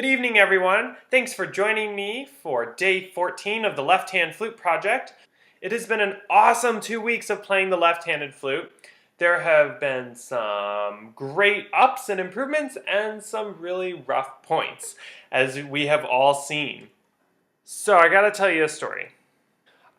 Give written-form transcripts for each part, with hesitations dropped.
Good evening, everyone. Thanks for joining me for day 14 of the Hand Flute Project. It has been an awesome 2 weeks of playing the left-handed flute. There have been some great ups and improvements and some really rough points, as we have all seen. So I gotta tell you a story.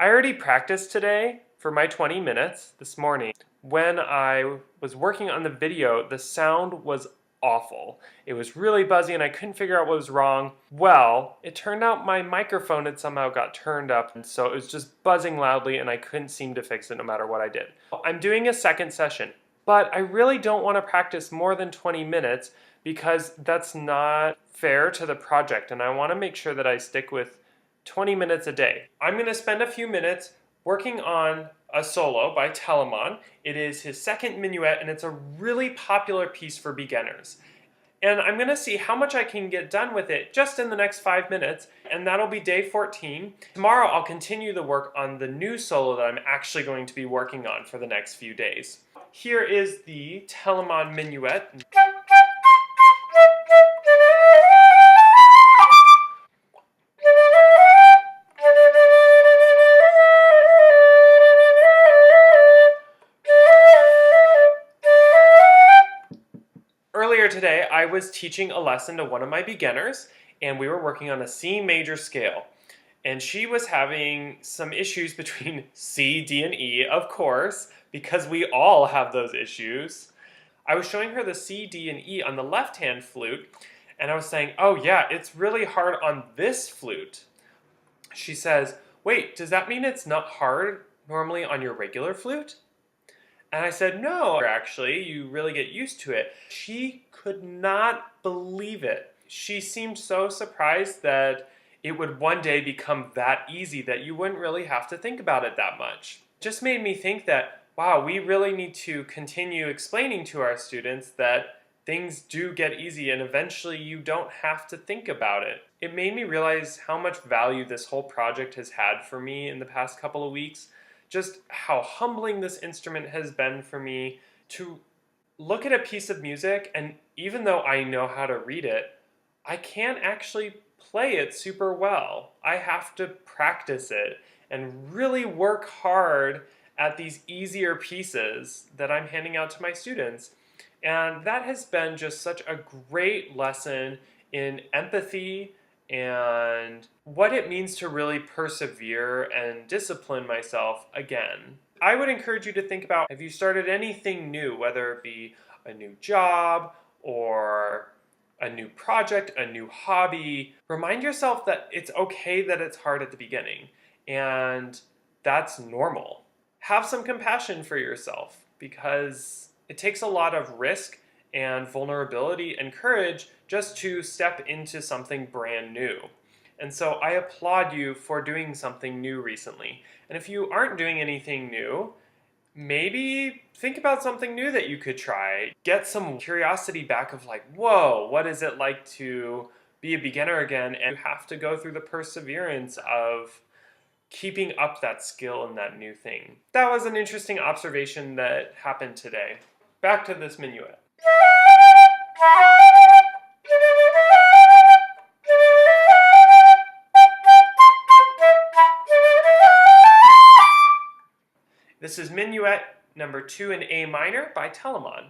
I already practiced today for my 20 minutes this morning. When I was working on the video, the sound was awful. It was really buzzy and I couldn't figure out what was wrong. Well, it turned out my microphone had somehow got turned up, and so it was just buzzing loudly and I couldn't seem to fix it no matter what I did. I'm doing a second session, but I really don't want to practice more than 20 minutes because that's not fair to the project, and I want to make sure that I stick with 20 minutes a day. I'm going to spend a few minutes working on a solo by Telemon. It is his second minuet, and it's a really popular piece for beginners. And I'm going to see how much I can get done with it just in the next 5 minutes, and that'll be day 14. Tomorrow I'll continue the work on the new solo that I'm actually going to be working on for the next few days. Here is the Telemon minuet. Earlier today, I was teaching a lesson to one of my beginners, and we were working on a C major scale. And she was having some issues between C, D, and E, of course, because we all have those issues. I was showing her the C, D, and E on the left-hand flute, and I was saying, oh yeah, it's really hard on this flute. She says, wait, does that mean it's not hard normally on your regular flute? And I said, no, actually, you really get used to it. She could not believe it. She seemed so surprised that it would one day become that easy that you wouldn't really have to think about it that much. It just made me think that, wow, we really need to continue explaining to our students that things do get easy and eventually you don't have to think about it. It made me realize how much value this whole project has had for me in the past couple of weeks. Just how humbling this instrument has been for me to look at a piece of music, and even though I know how to read it, I can't actually play it super well. I have to practice it and really work hard at these easier pieces that I'm handing out to my students. And that has been just such a great lesson in empathy and what it means to really persevere and discipline myself again. I would encourage you to think about, have you started anything new, whether it be a new job or a new project, a new hobby? Remind yourself that it's okay that it's hard at the beginning, and that's normal. Have some compassion for yourself, because it takes a lot of risk and vulnerability and courage just to step into something brand new. And so I applaud you for doing something new recently. And if you aren't doing anything new, maybe think about something new that you could try. Get some curiosity back of like, whoa, what is it like to be a beginner again? And you have to go through the perseverance of keeping up that skill and that new thing. That was an interesting observation that happened today. Back to this minuet. This is minuet number 2 in A minor by Telemon.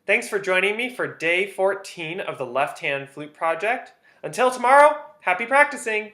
Thanks for joining me for day 14 of the Left Hand Flute Project. Until tomorrow, happy practicing!